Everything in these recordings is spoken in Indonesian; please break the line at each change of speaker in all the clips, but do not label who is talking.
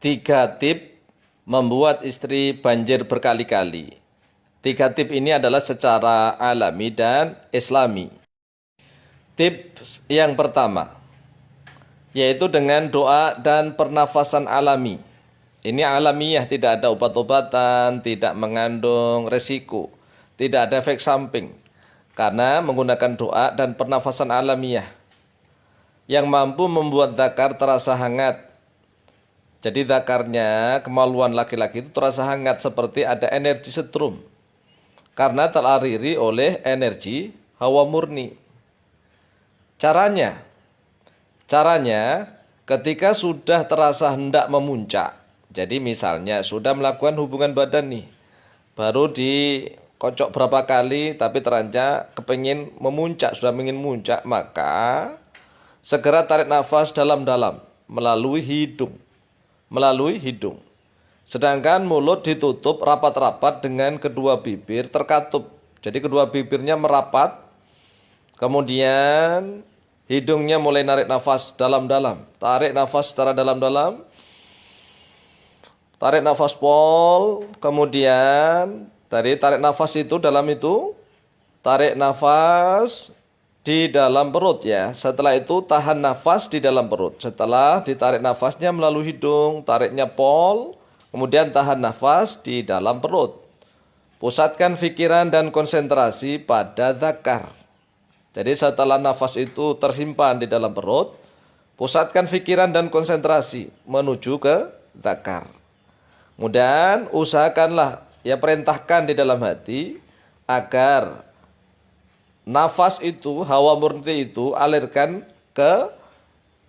3 tip membuat istri banjir berkali-kali. 3 tip ini adalah secara alami dan islami. Tips yang pertama, yaitu dengan doa dan pernafasan alami. Ini alamiah, tidak ada obat-obatan, tidak mengandung resiko, tidak ada efek samping. Karena menggunakan doa dan pernafasan alamiah yang mampu membuat zakar terasa hangat. Jadi zakarnya, kemaluan laki-laki itu terasa hangat seperti ada energi setrum. Karena teraliri oleh energi hawa murni. Caranya ketika sudah terasa hendak memuncak. Jadi misalnya sudah melakukan hubungan badan nih. Baru dikocok berapa kali tapi ternyata kepingin memuncak, sudah ingin muncak. Maka segera tarik nafas dalam-dalam melalui hidung. Sedangkan mulut ditutup rapat-rapat dengan kedua bibir terkatup. Jadi kedua bibirnya merapat. Kemudian hidungnya mulai narik nafas dalam-dalam. Tarik nafas secara dalam-dalam. Tarik nafas pol. Kemudian tadi tarik nafas itu dalam itu. Tarik nafas di dalam perut ya. Setelah itu tahan nafas di dalam perut. Setelah ditarik nafasnya melalui hidung, tariknya pol, kemudian tahan nafas di dalam perut. Pusatkan pikiran dan konsentrasi pada zakar. Jadi setelah nafas itu tersimpan di dalam perut, pusatkan pikiran dan konsentrasi menuju ke zakar. Kemudian usahakanlah, ya perintahkan di dalam hati agar nafas itu, hawa murni itu alirkan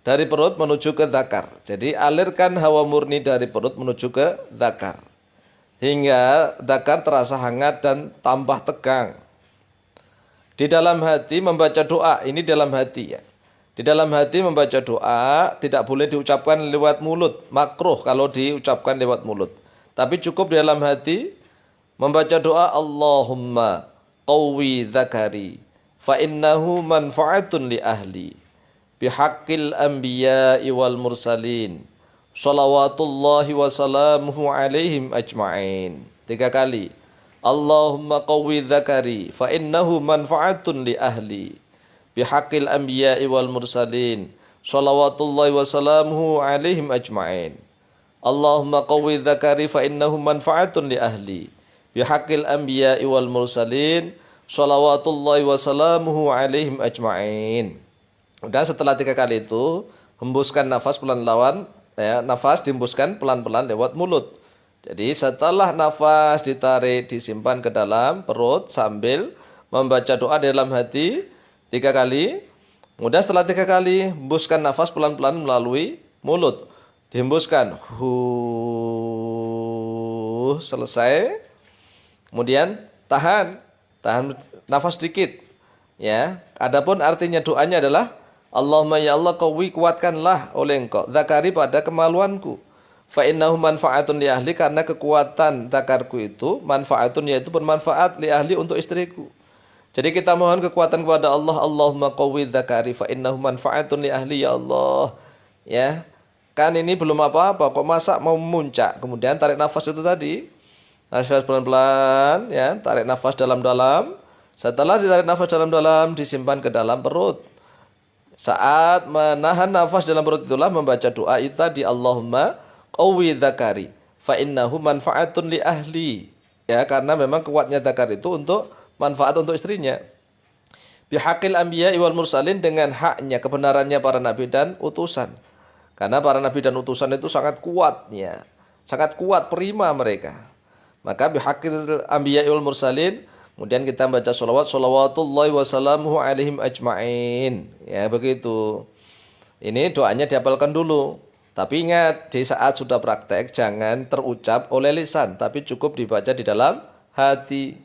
dari perut menuju ke zakar. Jadi alirkan hawa murni dari perut menuju ke zakar. Hingga zakar terasa hangat dan tambah tegang. Di dalam hati membaca doa, ini dalam hati ya. Di dalam hati membaca doa tidak boleh diucapkan lewat mulut, makruh kalau diucapkan lewat mulut. Tapi cukup di dalam hati membaca doa Allahumma qawwi zakari fa innahu manfa'atun li ahli bihaqqil anbiya'i wal mursalin shalawatullahi wa salamuhu alaihim ajma'in. 3 kali. Allahumma qawwi zakari fa innahu manfa'atun li ahli bihaqqil anbiya'i wal mursalin shalawatullahi wa salamuhu alaihim ajma'in. Allahumma qawwi zakari fa innahu manfa'atun li ahli bihaqqil anbiya'i wal mursalin shalawatullahi wa salamuhu alaihim ajma'in. Dan setelah 3 kali itu, hembuskan nafas pelan-pelan, ya, nafas dihembuskan pelan-pelan lewat mulut. Jadi setelah nafas ditarik disimpan ke dalam perut sambil membaca doa di dalam hati 3 kali. Kemudian setelah 3 kali, hembuskan nafas pelan-pelan melalui mulut. Dihembuskan, selesai. Kemudian tahan nafas sedikit. Ya, adapun artinya doanya adalah Allahumma ya Allah qawwi, kuatkanlah oleh engkau zakari pada kemaluanku. Fa innahu manfa'atun li ahli, karena kekuatan zakarku itu manfaatun, yaitu bermanfaat, li ahli untuk istriku. Jadi kita mohon kekuatan kepada Allah. Allahumma qawwi zakari fa innahu manfa'atun li ahli, ya Allah. Ya. Kan ini belum apa-apa kok masa mau muncak. Kemudian tarik nafas itu tadi. Nafas pelan-pelan ya, tarik nafas dalam-dalam. Setelah ditarik nafas dalam-dalam disimpan ke dalam perut. Saat menahan nafas dalam perut itulah membaca doa itu tadi Allahumma qawwi zakari fa innahu manfa'atun li ahli. Ya, karena memang kuatnya zakar itu untuk manfaat untuk istrinya. Bihaqqil anbiya'i wal mursalin, dengan haknya, kebenarannya para nabi dan utusan. Karena para nabi dan utusan itu sangat kuatnya. Sangat kuat prima mereka. Maka bihaqqil anbiya'i wal mursalin, kemudian kita baca sholawatullahi wa salamuhu alaihim ajma'in. Ya, begitu. Ini doanya dihafalkan dulu. Tapi ingat, di saat sudah praktek jangan terucap oleh lisan, tapi cukup dibaca di dalam hati.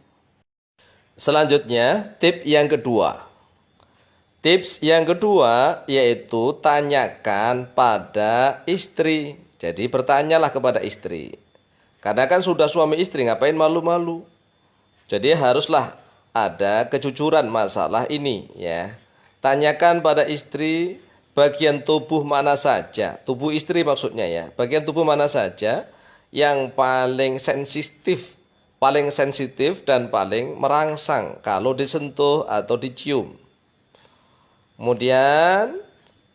Selanjutnya, tips yang kedua. Tips yang kedua yaitu tanyakan pada istri. Jadi bertanyalah kepada istri. Karena kan sudah suami istri, ngapain malu-malu? Jadi haruslah ada kejujuran masalah ini ya. Tanyakan pada istri bagian tubuh mana saja, tubuh istri maksudnya ya, bagian tubuh mana saja yang paling sensitif dan paling merangsang kalau disentuh atau dicium. Kemudian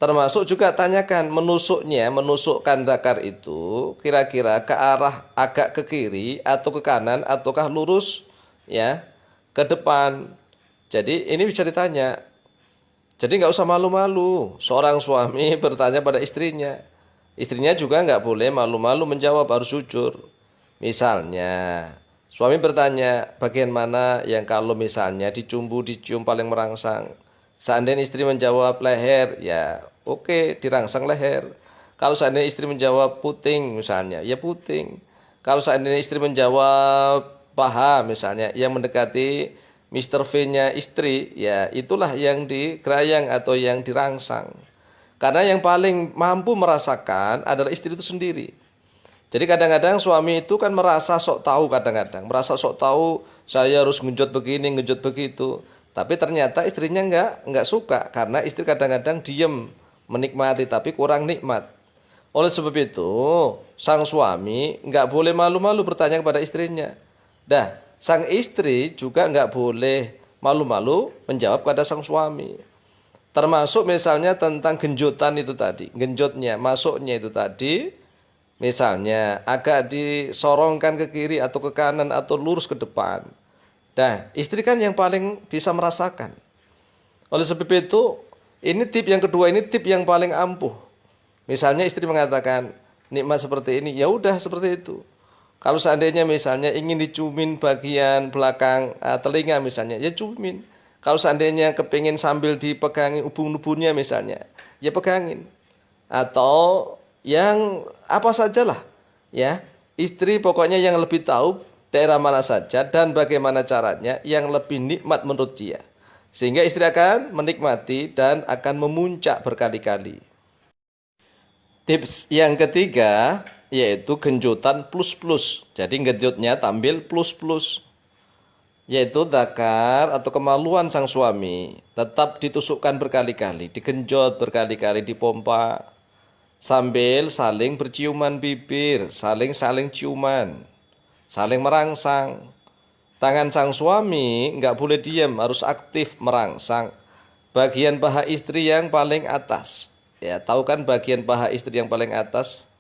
termasuk juga tanyakan menusukkan zakar itu kira-kira ke arah agak ke kiri atau ke kanan ataukah lurus ya ke depan. Jadi ini bisa ditanya. Jadi nggak usah malu-malu. Seorang suami bertanya pada istrinya. Istrinya juga nggak boleh malu-malu menjawab, harus jujur. Misalnya, suami bertanya bagian mana yang kalau misalnya dicium paling merangsang. Seandainya istri menjawab leher, ya oke, dirangsang leher. Kalau seandainya istri menjawab puting misalnya, ya puting. Kalau seandainya istri menjawab paha misalnya, yang mendekati Mr. V-nya istri, ya itulah yang digerayang atau yang dirangsang. Karena yang paling mampu merasakan adalah istri itu sendiri. Jadi kadang-kadang suami itu kan merasa sok tahu kadang-kadang. Merasa sok tahu saya harus ngenjot begini, ngenjot begitu. Tapi ternyata istrinya enggak suka. Karena istri kadang-kadang diem menikmati tapi kurang nikmat. Oleh sebab itu, sang suami enggak boleh malu-malu bertanya kepada istrinya. Dah, sang istri juga enggak boleh malu-malu menjawab kepada sang suami. Termasuk misalnya tentang genjotan itu tadi. Genjotnya, masuknya itu tadi. Misalnya agak disorongkan ke kiri atau ke kanan atau lurus ke depan. Nah, istri kan yang paling bisa merasakan. Oleh sebab itu, ini tip yang kedua, ini tip yang paling ampuh. Misalnya istri mengatakan, nikmat seperti ini, ya udah seperti itu. Kalau seandainya misalnya ingin dicumin bagian belakang telinga misalnya, ya cumin. Kalau seandainya kepingin sambil dipegangin ubun-ubunnya misalnya, ya pegangin. Atau yang apa sajalah ya, istri pokoknya yang lebih tahu daerah mana saja dan bagaimana caranya yang lebih nikmat menurut dia, sehingga istri akan menikmati dan akan memuncak berkali-kali. Tips yang ketiga yaitu genjotan plus-plus. Jadi genjotnya tampil plus-plus, yaitu zakar atau kemaluan sang suami tetap ditusukkan berkali-kali, digenjot berkali-kali, dipompa sambil saling berciuman bibir, saling ciuman, saling merangsang. Tangan sang suami nggak boleh diam, harus aktif merangsang bagian paha istri yang paling atas. Ya, tahu kan bagian paha istri yang paling atas?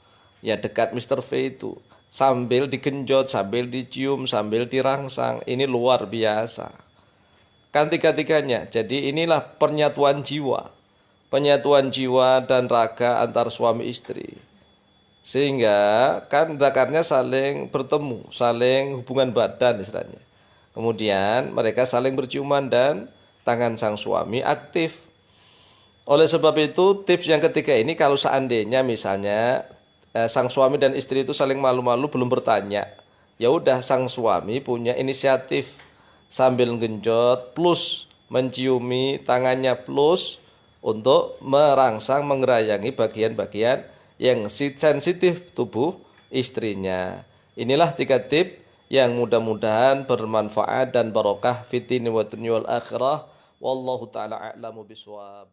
Ya, dekat Mr. V itu. Sambil digenjot, sambil dicium, sambil dirangsang. Ini luar biasa. Kan tiga-tiganya. Jadi inilah penyatuan jiwa. Penyatuan jiwa dan raga antar suami istri. Sehingga kan zakarnya saling bertemu, saling hubungan badan istilahnya. Kemudian mereka saling berciuman dan tangan sang suami aktif. Oleh sebab itu tips yang ketiga ini kalau seandainya misalnya sang suami dan istri itu saling malu-malu belum bertanya, ya udah sang suami punya inisiatif sambil genjot plus menciumi tangannya plus untuk merangsang mengerayangi bagian-bagian yang sensitif tubuh istrinya. Inilah 3 tip yang mudah-mudahan bermanfaat dan barokah fitini wa dunya wal akhirah. Wallahu taala a'lamu biswab.